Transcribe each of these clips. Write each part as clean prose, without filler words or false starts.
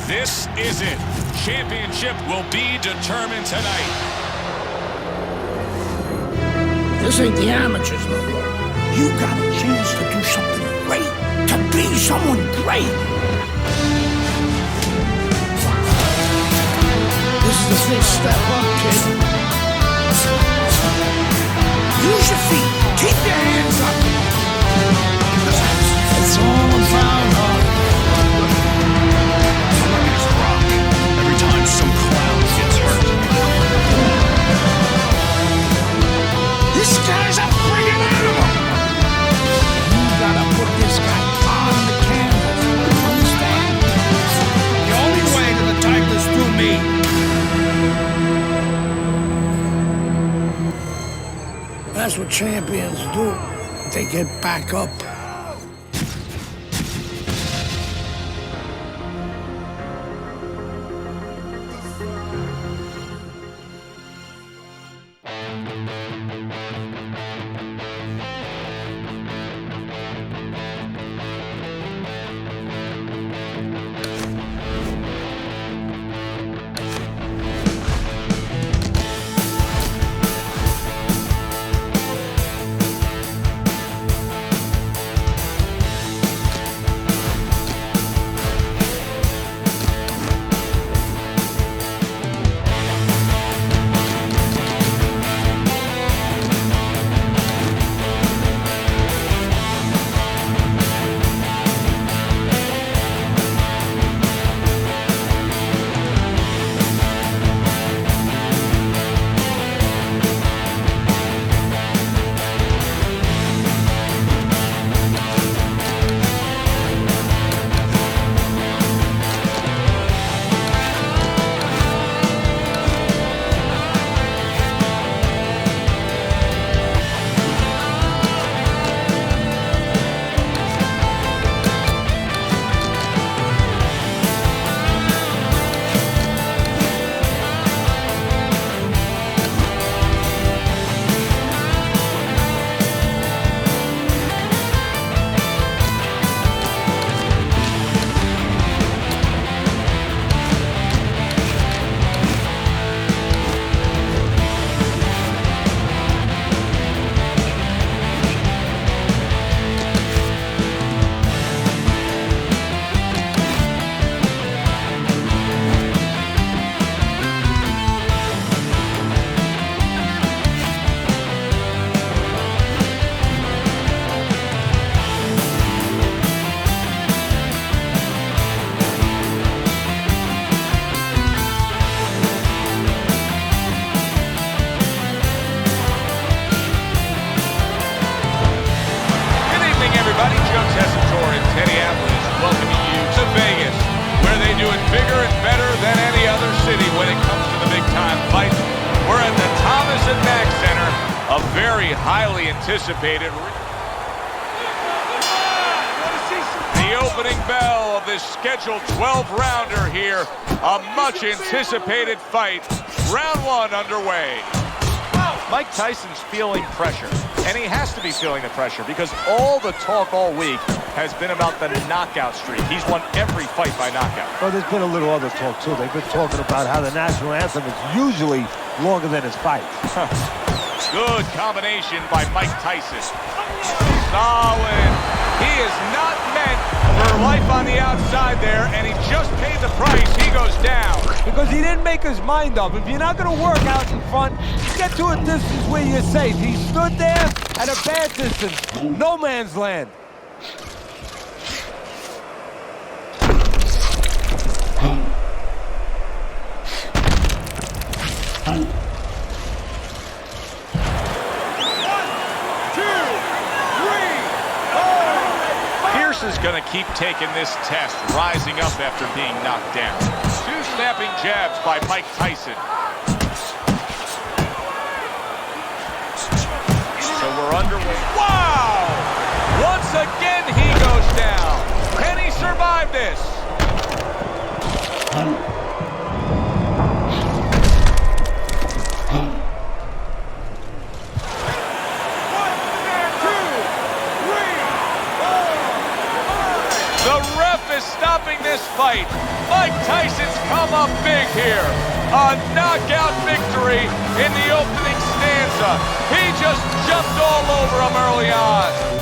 This is it. Championship will be determined tonight. This ain't the amateurs no more. You got a chance to do something great, to be someone great. This is the first step up, kid. Use your feet. Keep your hands up. It's all about heart. It's rock. Every time some clown gets hurt. This guy's a friggin' animal. You gotta put this guy on the canvas. Understand? The only way to the title is through me. That's what champions do. They get back up. Highly anticipated. The opening bell of this scheduled 12-rounder here. A much anticipated fight. Round one underway. Mike Tyson's feeling pressure, and he has to be feeling the pressure because all the talk all week has been about the knockout streak. He's won every fight by knockout. Well, there's been a little other talk, too. They've been talking about how the national anthem is usually longer than his fights. Good combination by Mike Tyson. Solid. He is not meant for life on the outside there, and he just paid the price. He goes down. Because he didn't make his mind up. If you're not going to work out in front, get to a distance where you're safe. He stood there at a bad distance. No man's land. Is going to keep taking this test, rising up after being knocked down. Two snapping jabs by Mike Tyson. So we're underway. Wow! Once again, he goes down. Can he survive this? The ref is stopping this fight. Mike Tyson's come up big here. A knockout victory in the opening stanza. He just jumped all over him early on.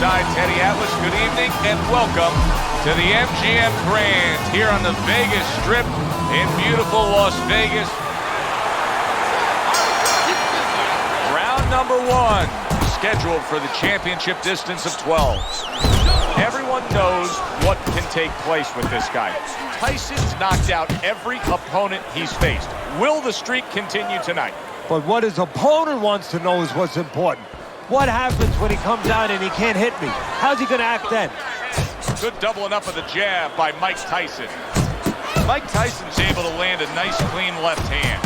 alongside Teddy Atlas. Good evening and welcome to the MGM Grand here on the Vegas Strip in beautiful Las Vegas. Round number one, scheduled for the championship distance of 12. Everyone knows what can take place with this guy. Tyson's knocked out every opponent he's faced. Will the streak continue tonight? But what his opponent wants to know is what's important. What happens when he comes out and he can't hit me? How's he gonna act then? Good doubling up of the jab by Mike Tyson. Mike Tyson's able to land a nice clean left hand.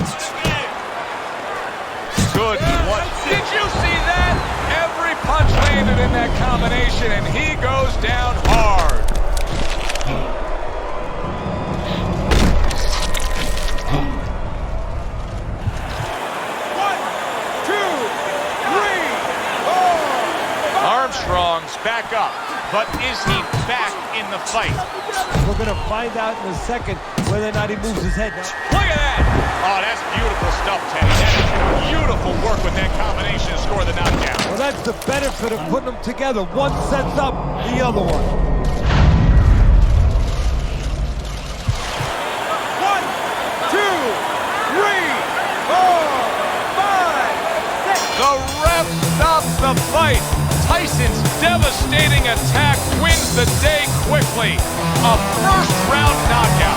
Good one. Did you see that? Every punch landed in that combination and he goes down hard. Armstrong's back up, but is he back in the fight? We're going to find out in a second whether or not he moves his head now. Look at that! Oh, that's beautiful stuff, Teddy. That's beautiful work with that combination to score the knockout. Well, that's the benefit of putting them together. One sets up the other one. right. Tyson's devastating attack wins the day quickly. A first-round knockout.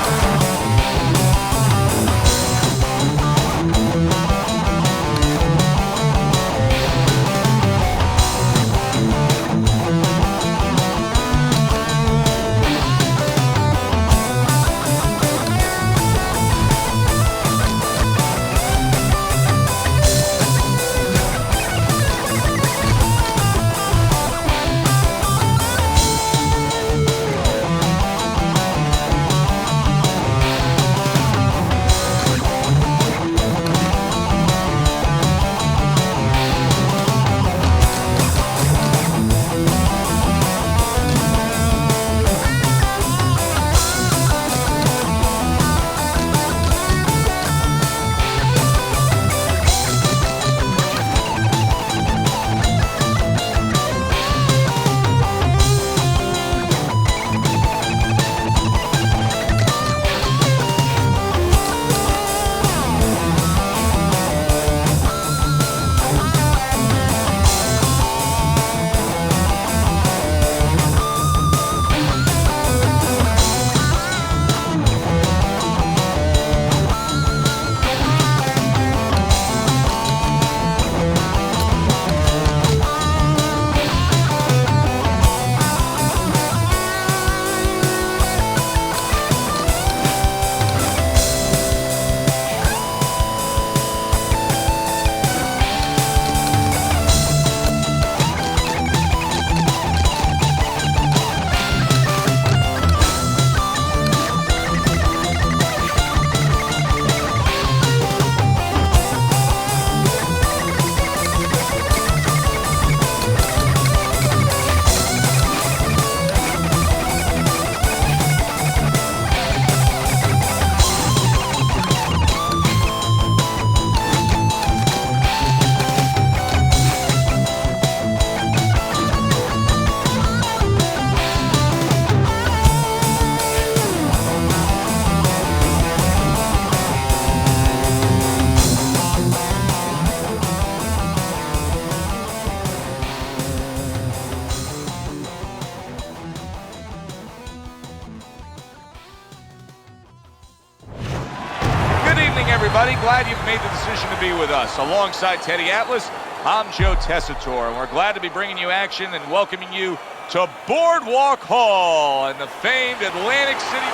Everybody, glad you've made the decision to be with us. Alongside Teddy Atlas, I'm Joe Tessitore, and we're glad to be bringing you action and welcoming you to Boardwalk Hall in the famed Atlantic City.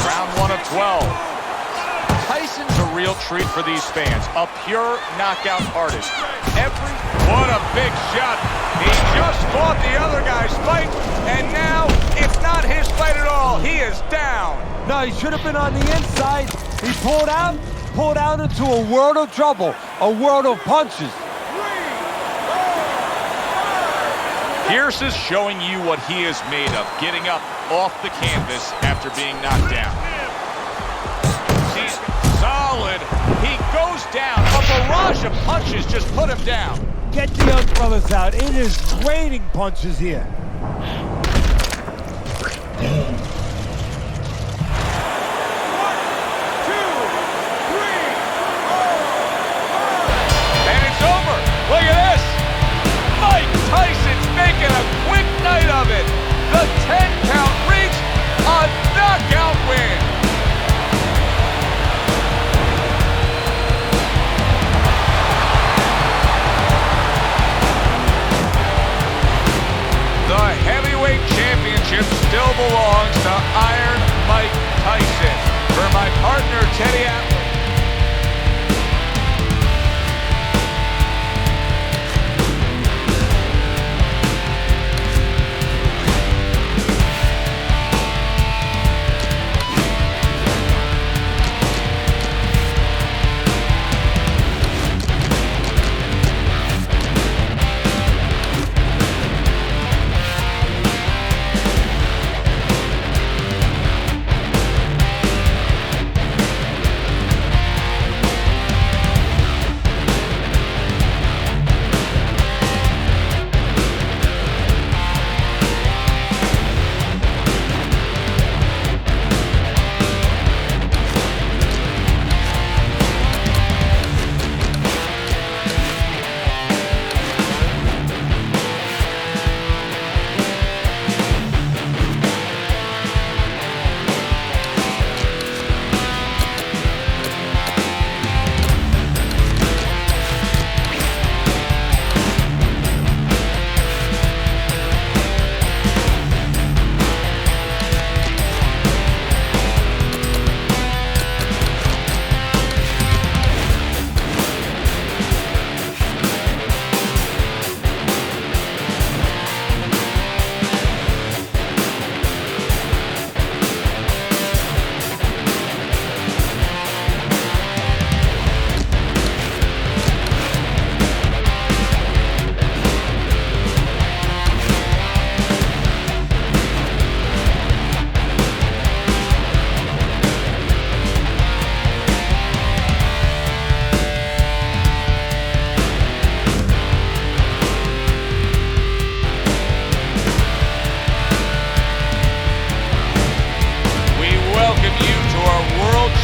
Round 1 of 12. Tyson's a real treat for these fans, a pure knockout artist. What a big shot. He just fought the other guy's fight, and now it's not his fight at all. He is down. No, he should have been on the inside. He pulled out into a world of trouble, a world of punches. Pierce is showing you what he is made of, getting up off the canvas after being knocked down. He's solid. He goes down. A barrage of punches just put him down. Get the young fellas out. It is raining punches here. Look at this! Mike Tyson's making a quick night of it! The 10 count reached a knockout win! The heavyweight championship still belongs to Iron Mike Tyson. For my partner, Teddy Atlas.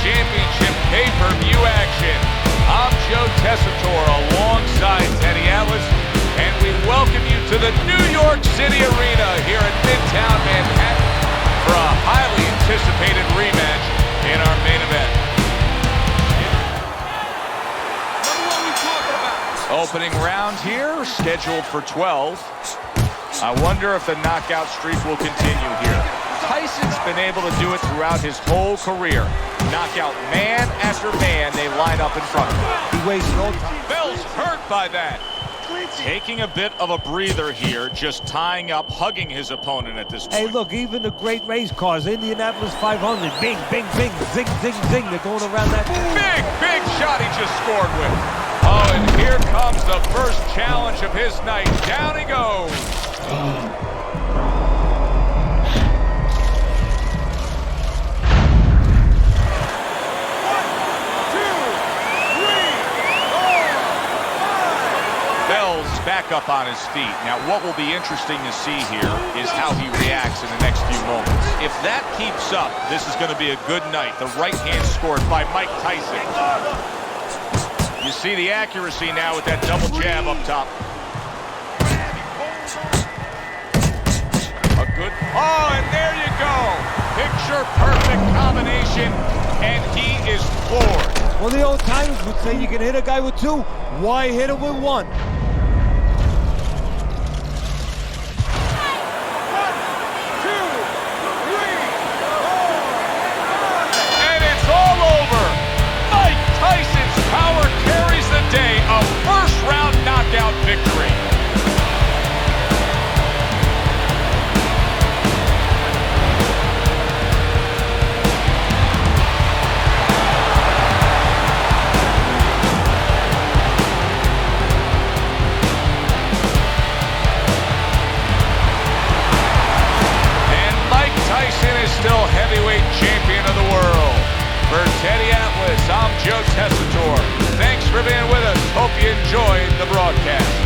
Championship pay-per-view action. I'm Joe Tessitore alongside Teddy Atlas, and we welcome you to the New York City Arena here at Midtown Manhattan for a highly anticipated rematch in our main event. Opening round here, scheduled for 12. I wonder if the knockout streak will continue here. Tyson's been able to do it throughout his whole career. Knockout man after man, they line up in front of him. He wastes no time. Bell's hurt by that. Taking a bit of a breather here, just tying up, hugging his opponent at this point. Hey, look, even the great race cars, Indianapolis 500, bing, bing, bing, zing, zing, zing, they're going around that. Big shot he just scored with. Oh, and here comes the first challenge of his night. Down he goes. Bell's back up on his feet. Now, what will be interesting to see here is how he reacts in the next few moments. If that keeps up, this is going to be a good night. The right hand scored by Mike Tyson. You see the accuracy now with that double jab up top. A good, oh, and there you go. Picture perfect combination, and he is floored. Well, the old timers would say you can hit a guy with two. Why hit him with one? And it's all over. Mike Tyson's power carries the day. A first-round knockout victory. Still heavyweight champion of the world. For Teddy Atlas, I'm Joe Tessitore. Thanks for being with us. Hope you enjoyed the broadcast.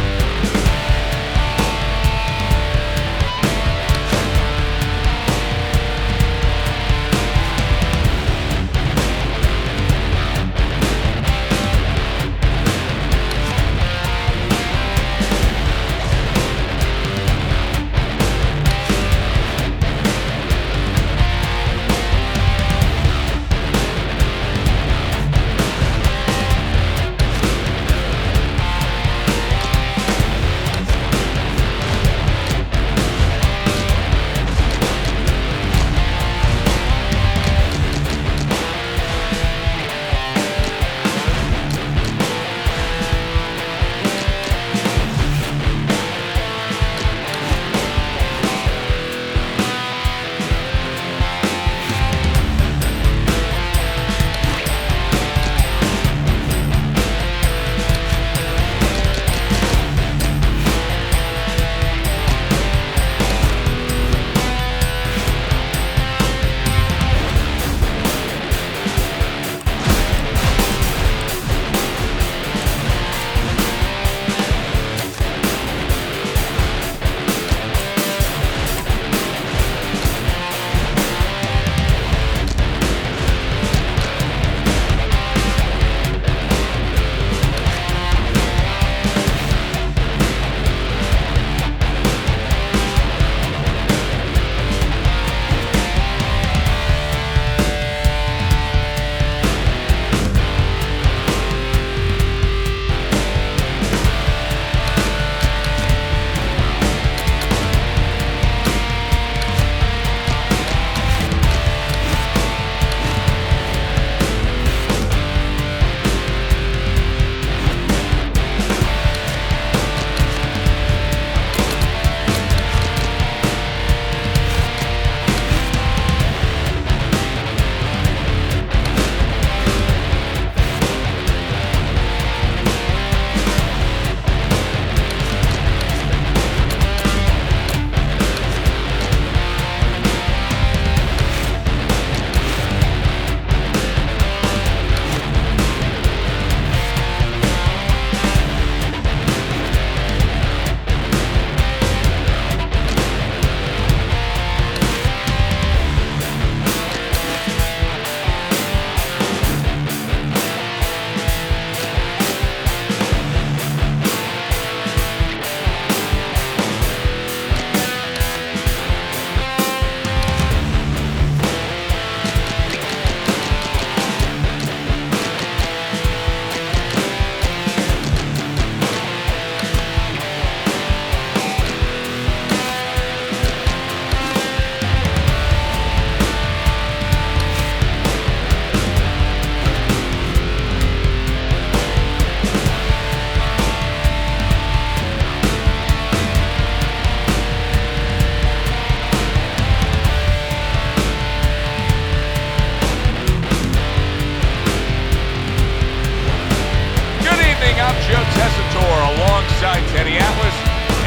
alongside Teddy Atlas,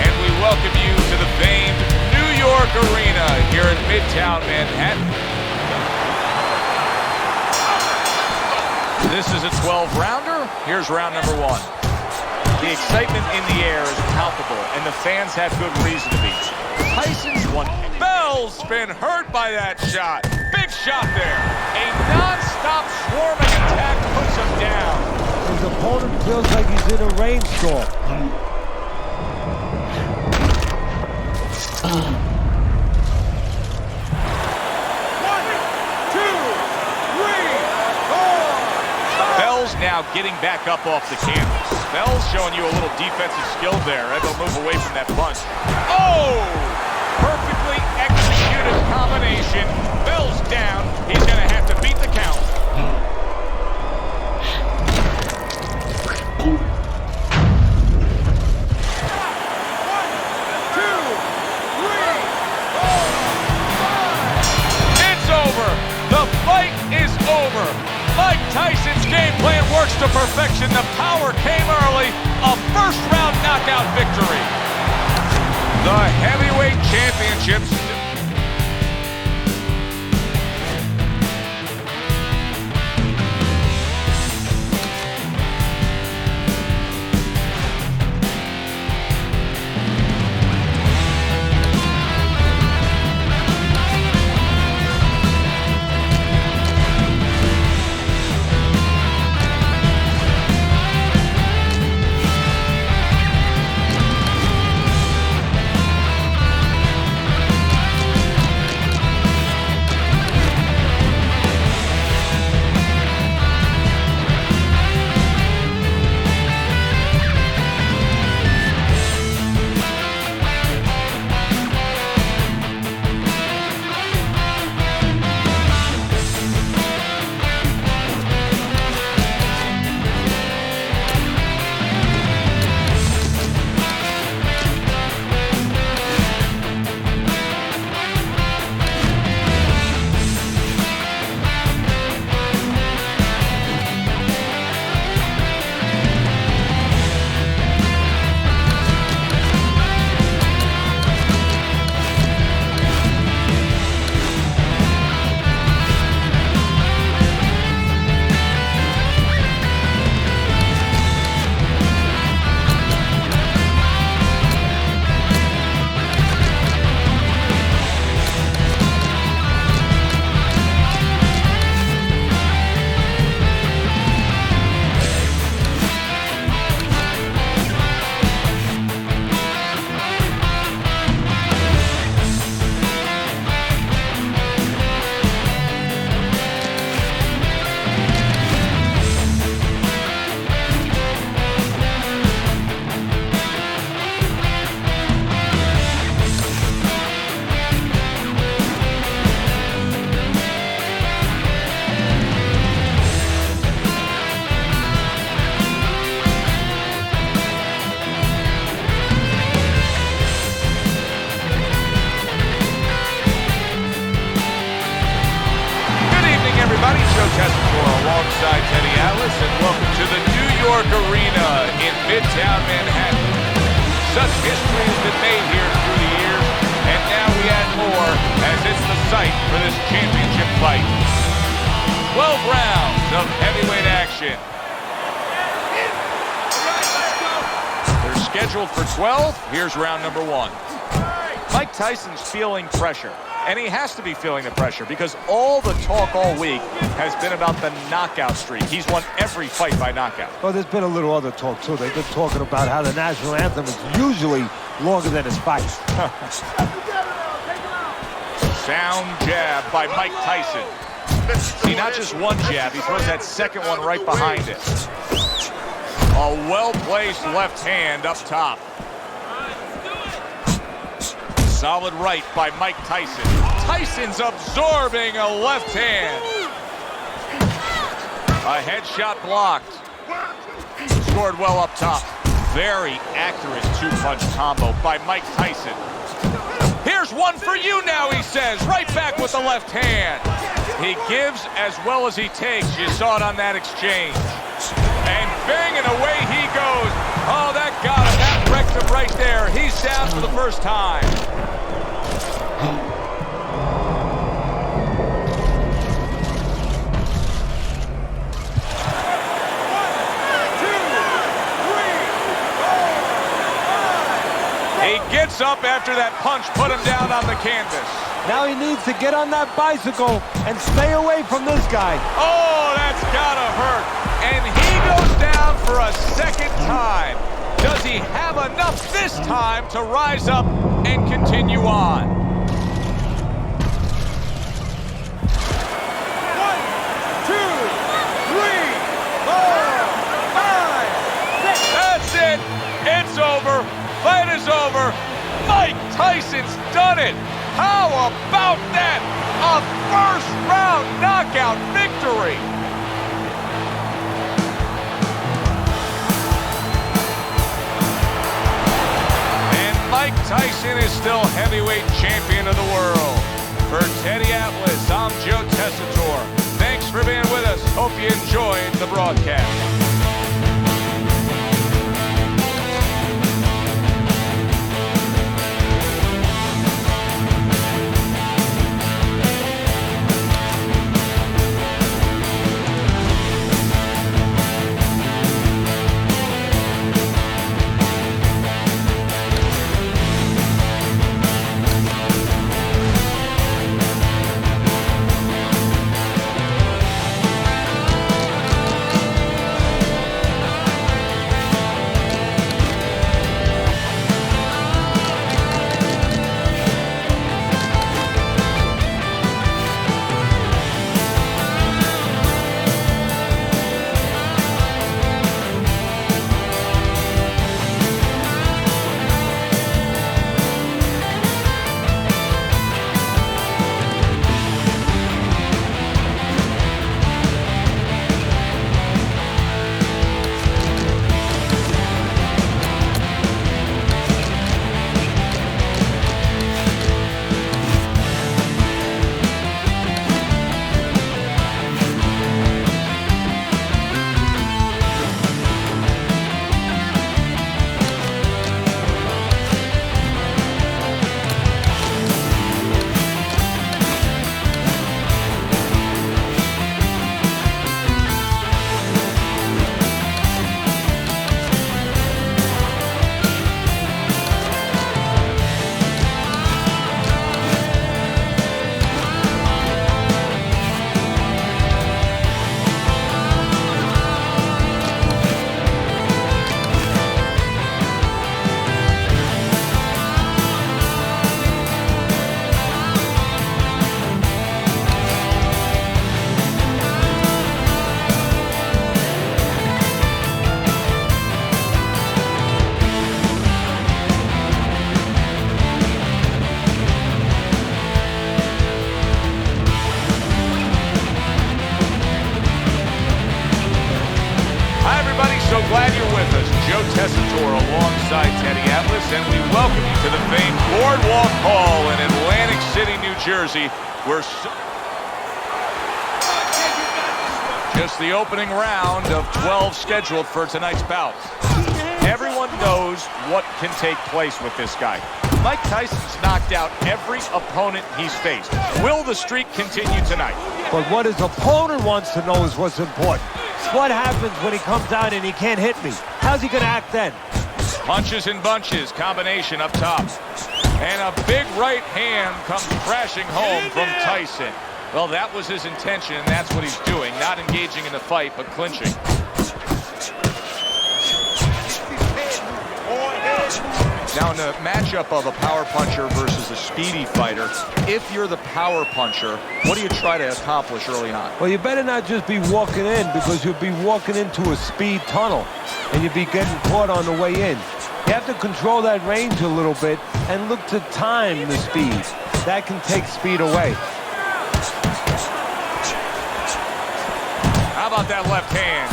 and we welcome you to the famed New York Arena here in Midtown Manhattan. This is a 12-rounder. Here's round number one. The excitement in the air is palpable, and the fans have good reason to be. Tyson's won. Bell's been hurt by that shot. Big shot there. A non-stop swarming attack puts him down. His opponent feels like he's in a rainstorm. Bell's now getting back up off the canvas. Bell's showing you a little defensive skill there. Able to move away from that punch. Oh! Perfectly executed combination. Bell's down. He's going to have to beat the count. It's over. The fight is over. Mike Tyson's game plan works to perfection. The power came early. A first-round knockout victory. The heavyweight championships. Alongside Teddy Atlas, and welcome to the New York Arena in Midtown Manhattan. Such history has been made here through the years, and now we add more as it's the site for this championship fight. 12 rounds of heavyweight action. They're scheduled for 12. Here's round number one. Mike Tyson's feeling pressure. And he has to be feeling the pressure because all the talk all week has been about the knockout streak. He's won every fight by knockout. Well, there's been a little other talk, too. They've been talking about how the national anthem is usually longer than his fights. Sound jab by Mike Tyson. See, not just one jab. He throws that second one right behind it. A well-placed left hand up top. Solid right by Mike Tyson. Tyson's absorbing a left hand. A headshot blocked. Scored well up top. Very accurate two-punch combo by Mike Tyson. Here's one for you now, he says. Right back with the left hand. He gives as well as he takes. You saw it on that exchange. And bang, and away he goes. Oh, that got him. That wrecked him right there. He's down for the first time. He gets up after that punch put him down on the canvas. Now he needs to get on that bicycle and stay away from this guy. Oh, that's gotta hurt. And he goes down for a second time. Does he have enough this time to rise up and continue on? 1, 2, 3, 4, 5, 6. That's it. It's over. Fight is over. Mike Tyson's done it. How about that? A first-round knockout victory. And Mike Tyson is still heavyweight champion of the world. For Teddy Atlas, I'm Joe Tessitore. Thanks for being with us. Hope you enjoyed the broadcast. So glad you're with us. Joe Tessitore alongside Teddy Atlas, and we welcome you to the famed Boardwalk Hall in Atlantic City, New Jersey, where just the opening round of 12 scheduled for tonight's bout. Everyone knows what can take place with this guy. Mike Tyson's knocked out every opponent he's faced. Will the streak continue tonight? But what his opponent wants to know is what's important. What happens when he comes out and he can't hit me? How's he going to act then? Punches and bunches, combination up top. And a big right hand comes crashing home from Tyson. Well, that was his intention, and that's what he's doing. Not engaging in the fight, but clinching. Now, in the matchup of a power puncher versus a speedy fighter, if you're the power puncher, what do you try to accomplish early on? Well, you better not just be walking in, because you'll be walking into a speed tunnel and you'll be getting caught on the way in. You have to control that range a little bit and look to time the speed. That can take speed away. How about that left hand?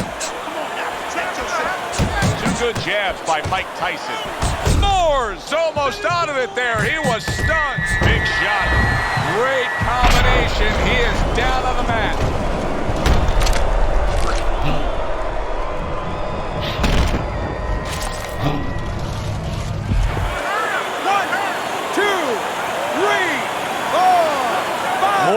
Two good jabs by Mike Tyson. Moore's almost out of it there. He was stunned. Big shot. Great combination. He is down on the mat.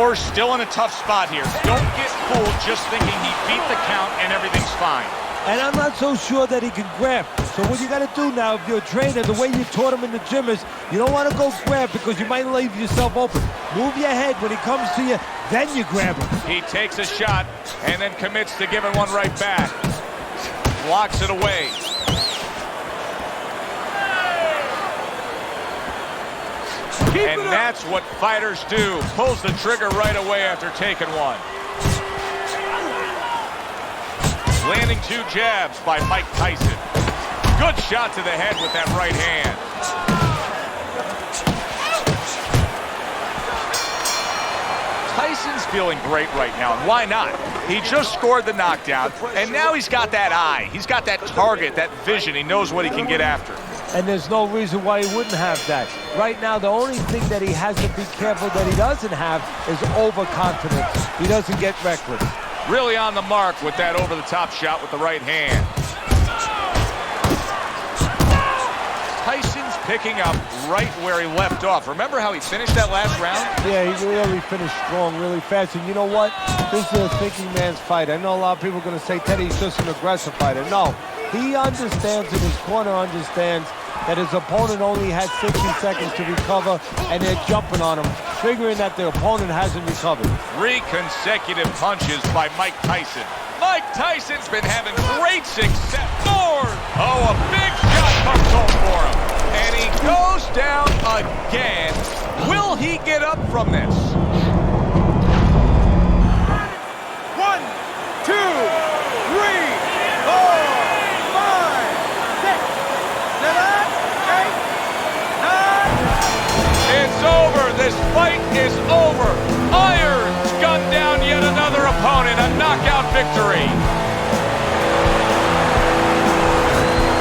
Moore's still in a tough spot here. Don't get fooled just thinking he beat the count and everything's fine. And I'm not so sure that he can grab. So what you got to do now, if you're a trainer, the way you taught him in the gym is you don't want to go grab because you might leave yourself open. Move your head when he comes to you, then you grab him. He takes a shot and then commits to giving one right back. Blocks it away. And that's what fighters do. Pulls the trigger right away after taking one. Landing 2 jabs by Mike Tyson. Good shot to the head with that right hand. Tyson's feeling great right now, and why not? He just scored the knockdown, and now he's got that eye. He's got that target, that vision. He knows what he can get after. And there's no reason why he wouldn't have that. Right now, the only thing that he has to be careful that he doesn't have is overconfidence. He doesn't get reckless. Really on the mark with that over-the-top shot with the right hand. Tyson's picking up right where he left off. Remember how he finished that last round? Yeah, he really finished strong, really fast. And you know what? This is a thinking man's fight. I know a lot of people are going to say Teddy's just an aggressive fighter. No, he understands, and his corner understands, that his opponent only had 60 seconds to recover, and they're jumping on him, figuring that the opponent hasn't recovered. 3 consecutive punches by Mike Tyson. Mike Tyson's been having great success. Lord! Oh, a big shot comes home for him. And he goes down again. Will he get up from this? 1, 2, 3, 4, 5, 6, 7, 8, 9. It's over. This fight is over. Irons gunned down yet another opponent. A knockout victory.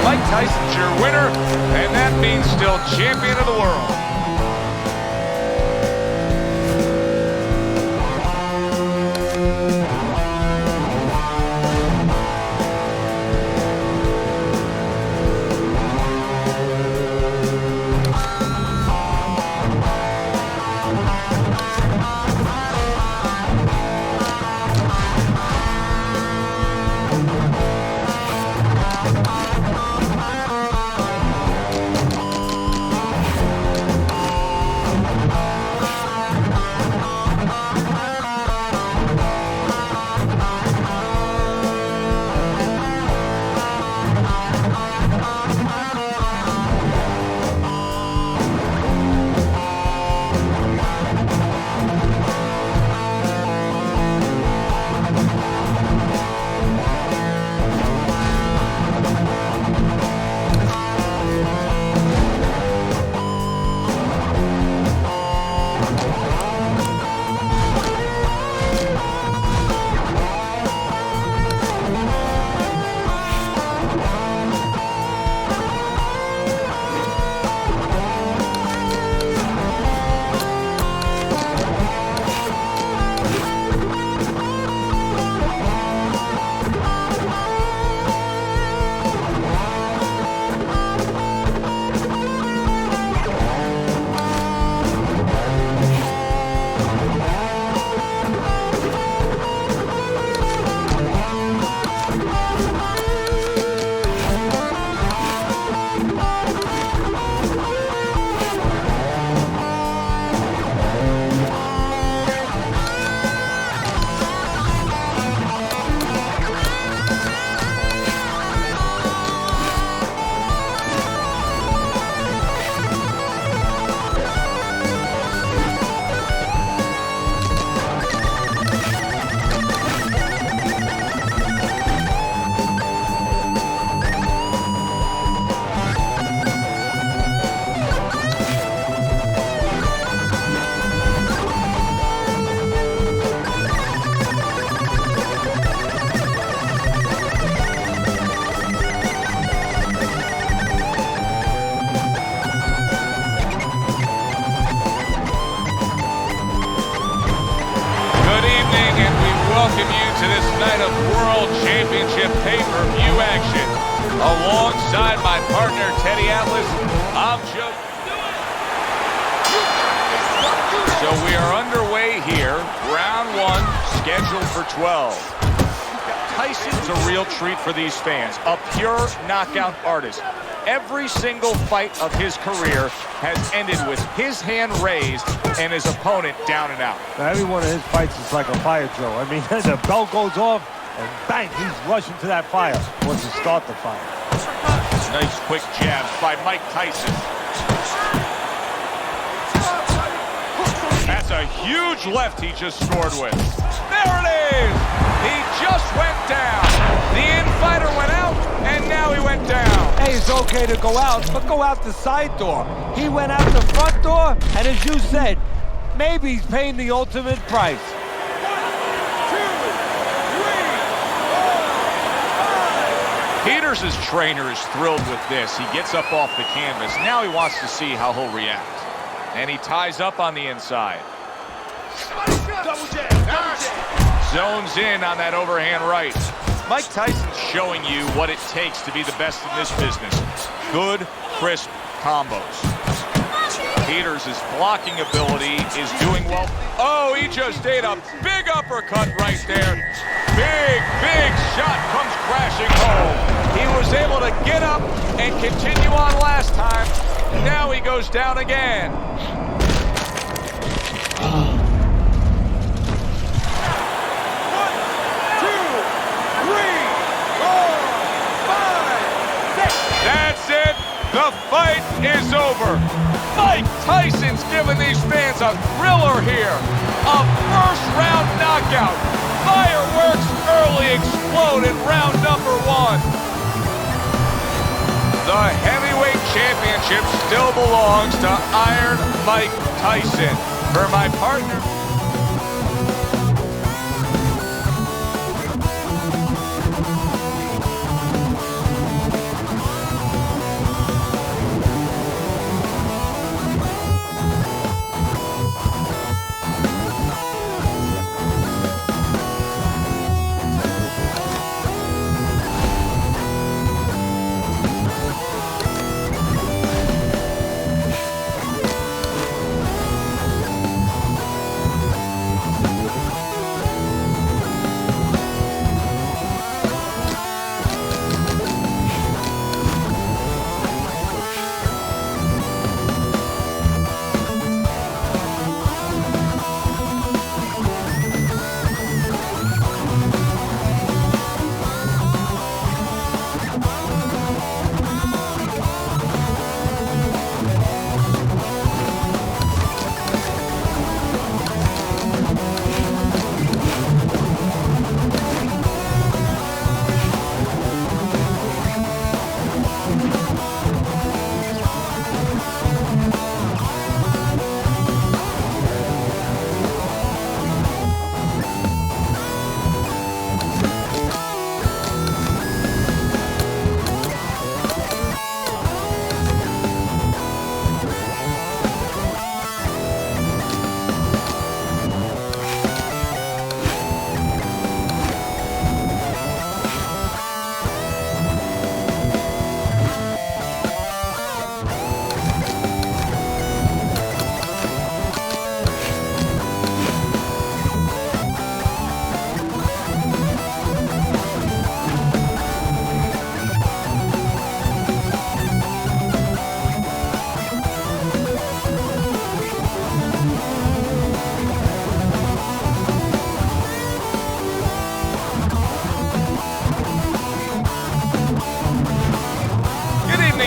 Mike Tyson's your winner, and that means still champion of the world. night of World Championship pay-per-view action. Alongside my partner, Teddy Atlas, I'm Joe. So we are underway here. Round 1, scheduled for 12. Tyson's a real treat for these fans, a pure knockout artist. Every single fight of his career has ended with his hand raised and his opponent down and out. Now, every one of his fights is like a fire drill. I mean, the bell goes off, and bang, he's rushing to that fire. Wants to start the fire. Nice quick jabs by Mike Tyson. That's a huge left he just scored with. There it is! He just went down. The in-fighter went out, and now he went down. Hey, it's okay to go out, but go out the side door. He went out the front door, and as you said, maybe he's paying the ultimate price. 1, 2, 3, 4, 5. Peters' trainer is thrilled with this. He gets up off the canvas. Now he wants to see how he'll react. And he ties up on the inside. Double jab, double jab. Zones in on that overhand right. Mike Tyson's showing you what it takes to be the best in this business. Good, crisp combos. Peters' blocking ability is doing well. Oh, he just ate a big uppercut right there. Big shot comes crashing home. He was able to get up and continue on last time. Now he goes down again. That's it. The fight is over. Mike Tyson's giving these fans a thriller here. A first-round knockout. Fireworks early explode in round number 1. The heavyweight championship still belongs to Iron Mike Tyson. For my partner...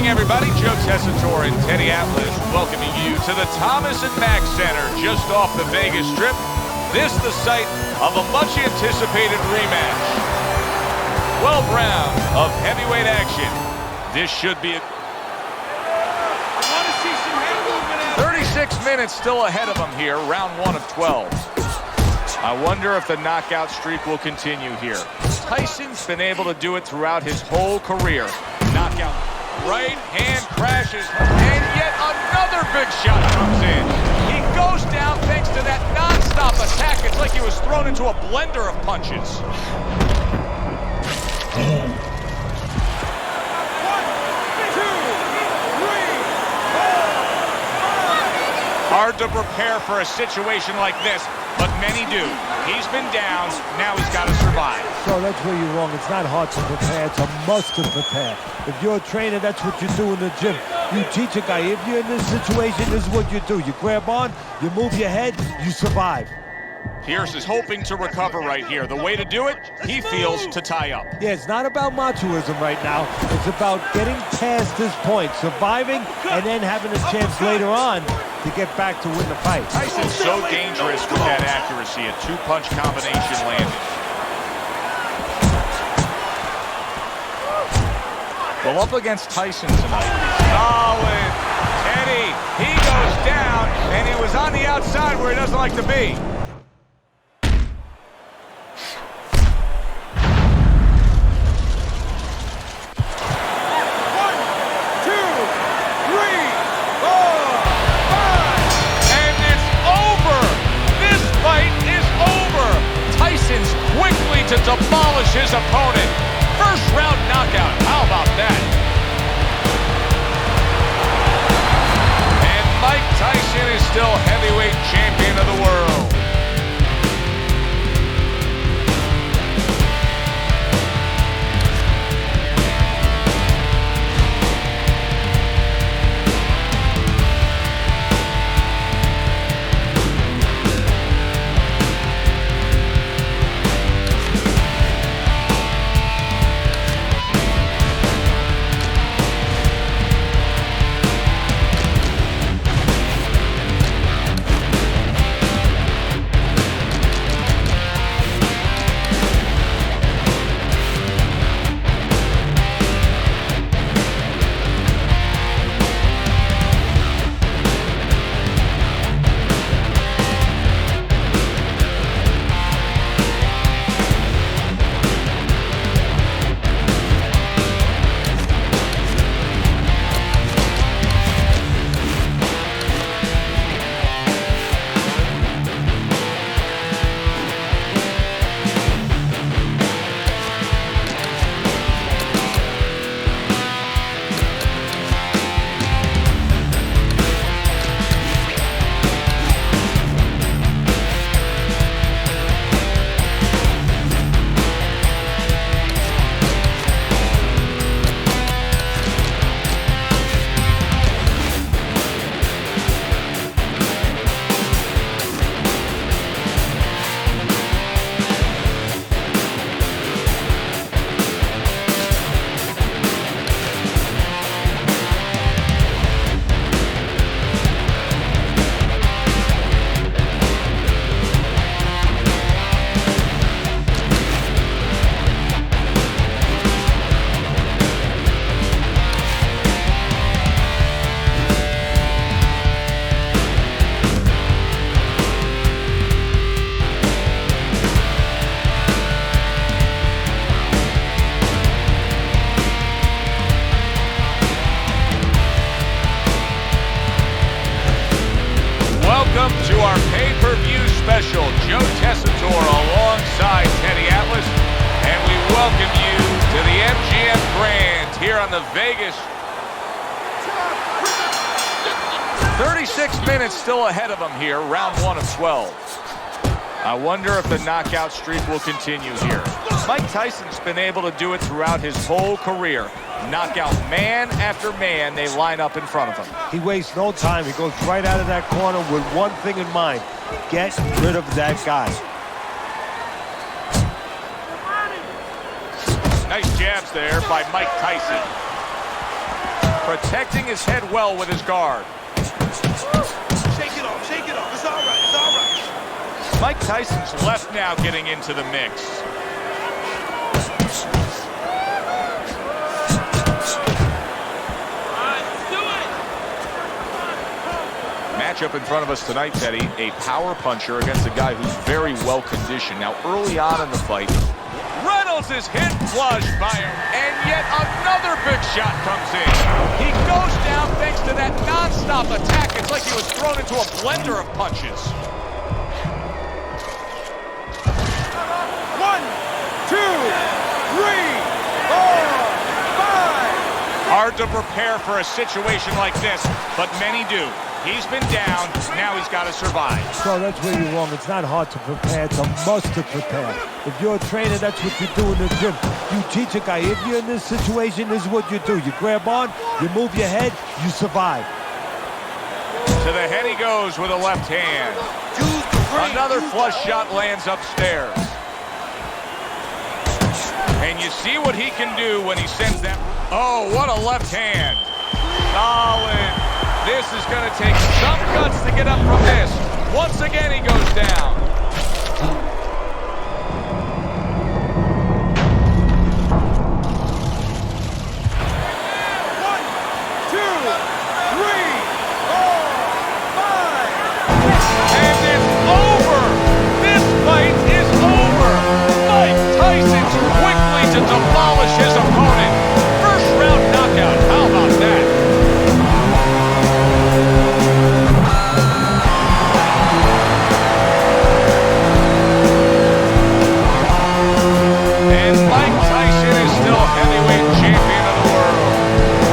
Everybody, Joe Tessitore and Teddy Atlas welcoming you to the Thomas & Mack Center just off the Vegas Strip. This the site of a much-anticipated rematch. 12 rounds of heavyweight action. This should be a... I want to see some head movement. 36 minutes still ahead of him here, round 1 of 12. I wonder if the knockout streak will continue here. Tyson's been able to do it throughout his whole career. Knockout. Right hand crashes, and yet another big shot comes in. He goes down thanks to that non-stop attack. It's like he was thrown into a blender of punches. 1, 2, 3, 4, 5. Hard to prepare for a situation like this, but many do. He's been down, now he's got to survive. So that's where you're wrong. It's not hard to prepare, it's a must to prepare. If you're a trainer, that's what you do in the gym. You teach a guy, if you're in this situation, this is what you do. You grab on, you move your head, you survive. Pierce is hoping to recover right here. The way to do it, he feels, to tie up. Yeah, it's not about machoism right now. It's about getting past this point, surviving, and then having a chance later on to get back to win the fight. Tyson's so dangerous with that accuracy. A two-punch combination landed. Well, up against Tyson tonight. Solid. Teddy, he goes down, and he was on the outside where he doesn't like to be. To demolish his opponent. First round knockout. How about that? And Mike Tyson is still heavyweight champion of the world. Welcome to our pay-per-view special. Joe Tessitore alongside Teddy Atlas, and we welcome you to the MGM Grand here on the Vegas. 36 minutes still ahead of him here, round 1 of 12. I wonder if the knockout streak will continue here. Mike Tyson's been able to do it throughout his whole career. Knockout man after man, they line up in front of him. He wastes no time. He goes right out of that corner with one thing in mind. Get rid of that guy. Nice jabs there by Mike Tyson. Protecting his head well with his guard. Shake it off, shake it off. It's all right, it's all right. Mike Tyson's left now getting into the mix. Matchup in front of us tonight, Teddy. A power puncher against a guy who's very well conditioned. Now, early on in the fight, Reynolds is hit flush by him, and yet another big shot comes in. He goes down thanks to that non-stop attack. It's like he was thrown into a blender of punches. 1, 2, 3, 4, 5. Hard to prepare for a situation like this, but many do. He's been down. Now he's got to survive. So that's where you're wrong. It's not hard to prepare. It's a must to prepare. If you're a trainer, that's what you do in the gym. You teach a guy, if you're in this situation, this is what you do. You grab on, you move your head, you survive. To the head he goes with a left hand. Another flush shot lands upstairs. And you see what he can do when he sends that. Oh, what a left hand. Solid. This is going to take some guts to get up from this. Once again, he goes down. To demolish his opponent. First round knockout. How about that? And Mike Tyson is still heavyweight champion of the world.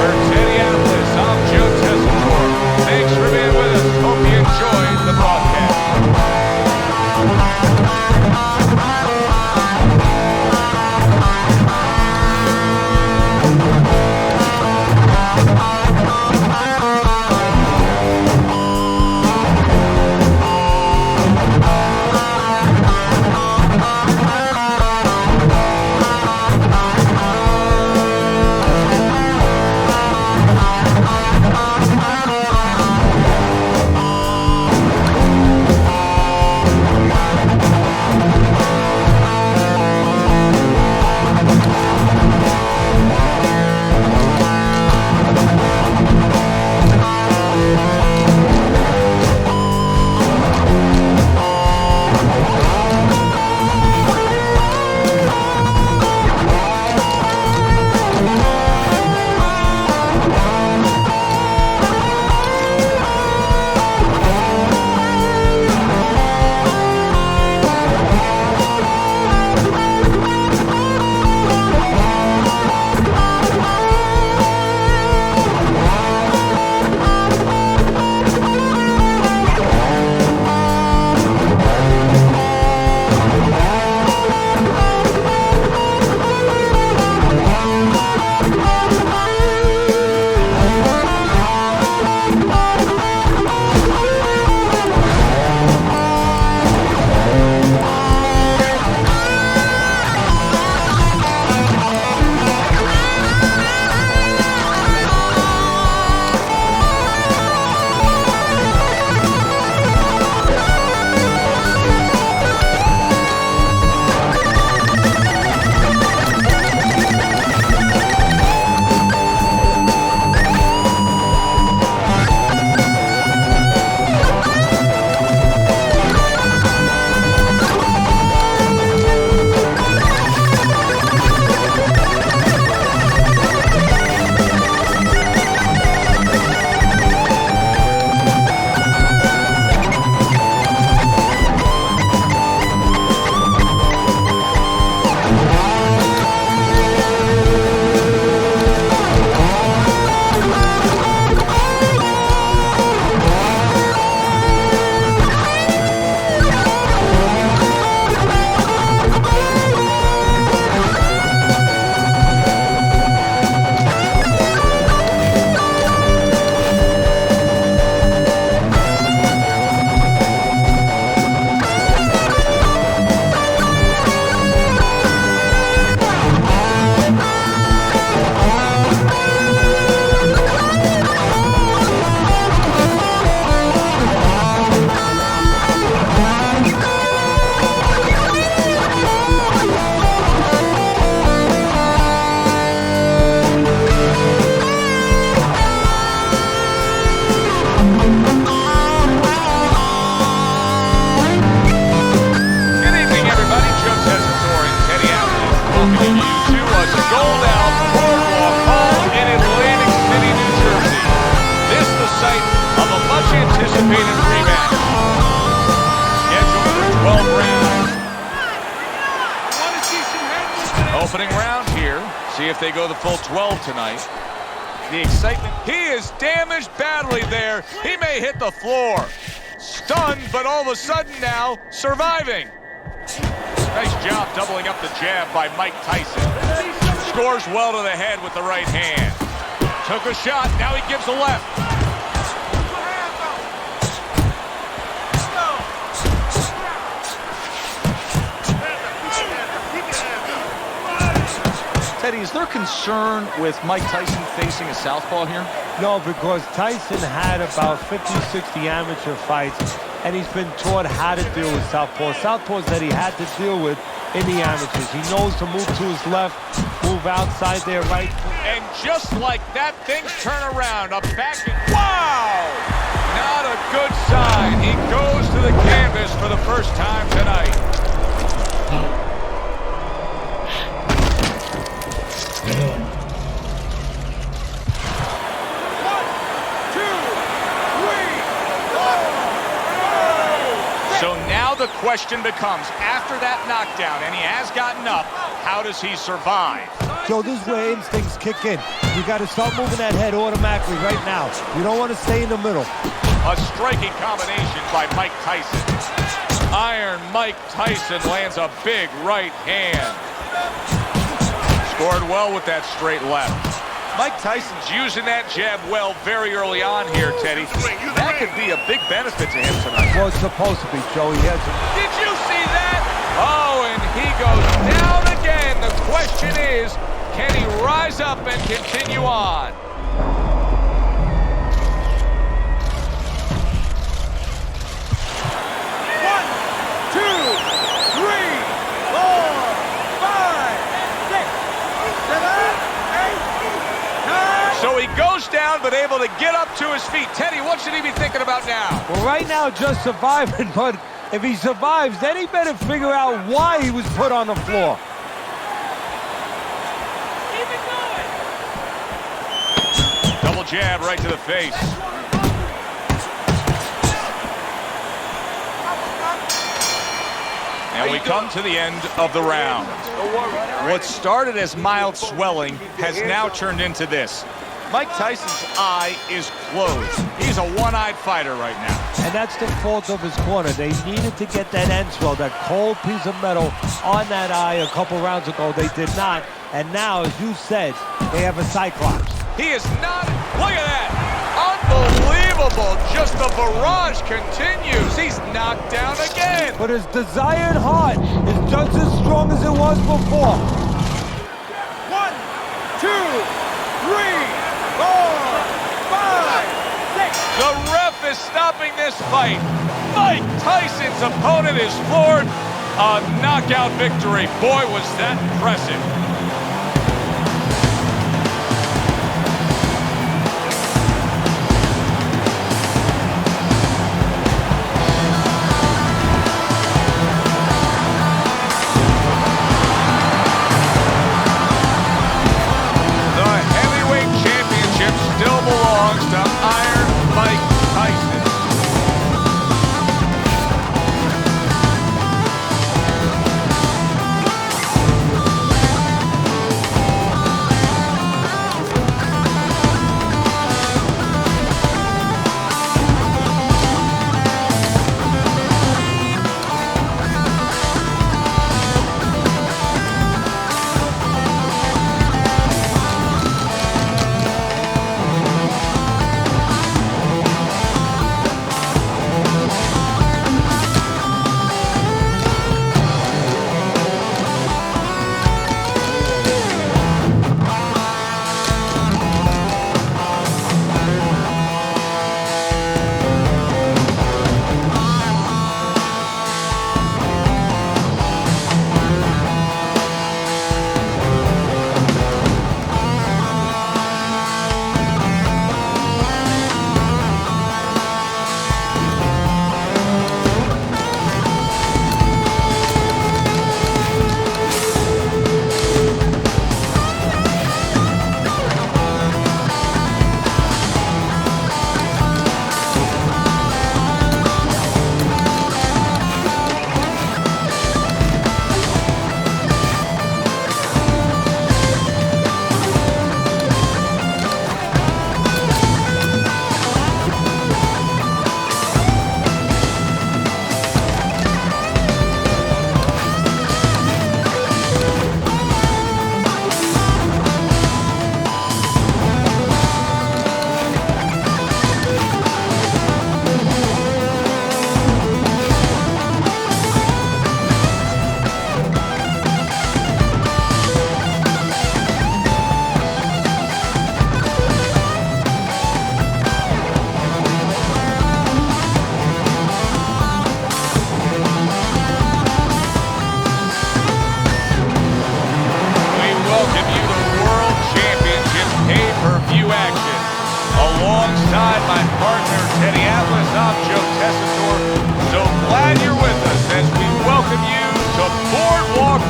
For Teddy-Atlas, I'm Joe Tessitore. Thanks for being with us. Hope you enjoyed the broadcast. Opening round here. See if they go the full 12 tonight. The excitement. He is damaged badly there. He may hit the floor. Stunned, but all of a sudden now, surviving. Nice job doubling up the jab by Mike Tyson. Scores well to the head with the right hand. Took a shot, now he gives a left. Teddy, is there concern with Mike Tyson facing a southpaw here? No, because Tyson had about 50, 60 amateur fights, and he's been taught how to deal with southpaws. Southpaws that he had to deal with in the amateurs. He knows to move to his left, move outside there right. And just like that, things turn around. A back and wow! Not a good sign. He goes to the canvas for the first time tonight. So now the question becomes, after that knockdown, and he has gotten up, how does he survive? So this is where instincts kick in. You got to start moving that head automatically right now. You don't want to stay in the middle. A striking combination by Mike Tyson. Iron Mike Tyson lands a big right hand. Scored well with that straight left. Mike Tyson's using that jab well very early on here, Teddy. That could be a big benefit to him tonight. Well, it's supposed to be, Joey. He has Did you see that? Oh, and he goes down again. The question is, can he rise up and continue on? So he goes down, but able to get up to his feet. Teddy, what should he be thinking about now? Well, right now, just surviving, but if he survives, then he better figure out why he was put on the floor. Keep it going. Double jab right to the face. And we come to the end of the round. What started as mild swelling has now turned into this. Mike Tyson's eye is closed. He's a one-eyed fighter right now. And that's the fault of his corner. They needed to get that end swell, that cold piece of metal on that eye a couple rounds ago. They did not. And now, as you said, they have a cyclops. He is not. Look at that. Unbelievable. Just the barrage continues. He's knocked down again. But his desired heart is just as strong as it was before. 1, 2, 3, 4, 5, 6. The ref is stopping this fight. Mike Tyson's opponent is floored. A knockout victory. Boy, was that impressive. Still belongs to Iron Mike Tyson.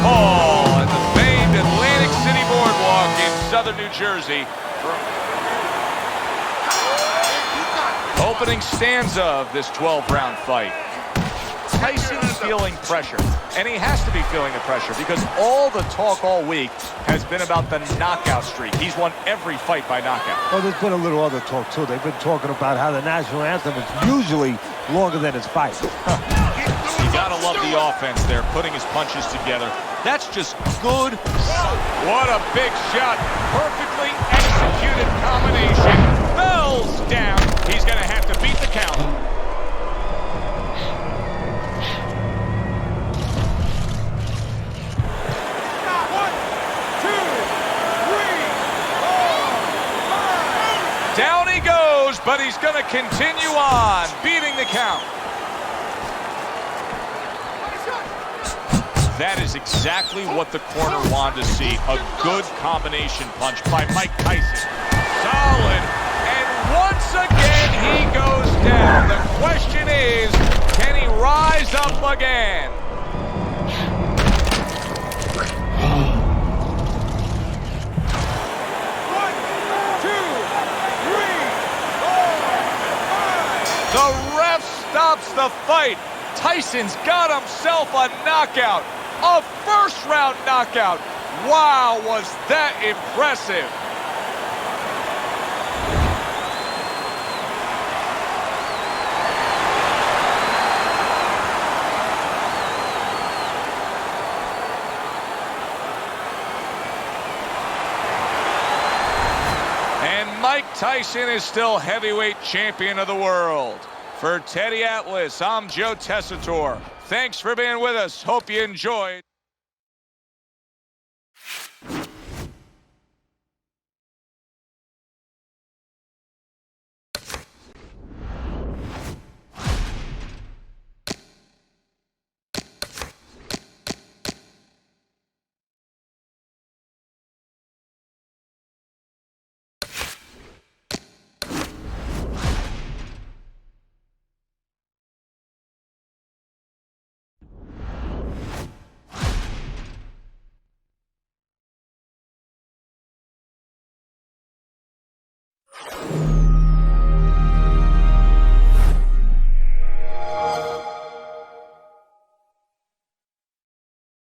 Hall at the famed Atlantic City Boardwalk in southern New Jersey. Opening stanza of this 12-round fight. Tyson's feeling pressure, and he has to be feeling the pressure because all the talk all week has been about the knockout streak. He's won every fight by knockout. Well, there's been a little other talk, too. They've been talking about how the national anthem is usually longer than his fight. You gotta love the offense there, putting his punches together. That's just good. What a big shot. Perfectly executed combination. Fells down. He's gonna have to beat the count. Down he goes, but he's going to continue on, beating the count. That is exactly what the corner wanted to see. A good combination punch by Mike Tyson. Solid. And once again, he goes down. The question is, can he rise up again? The ref stops the fight. Tyson's got himself a knockout. A first-round knockout. Wow, was that impressive. And Mike Tyson is still heavyweight champion of the world. For Teddy Atlas, I'm Joe Tessitore. Thanks for being with us. Hope you enjoyed.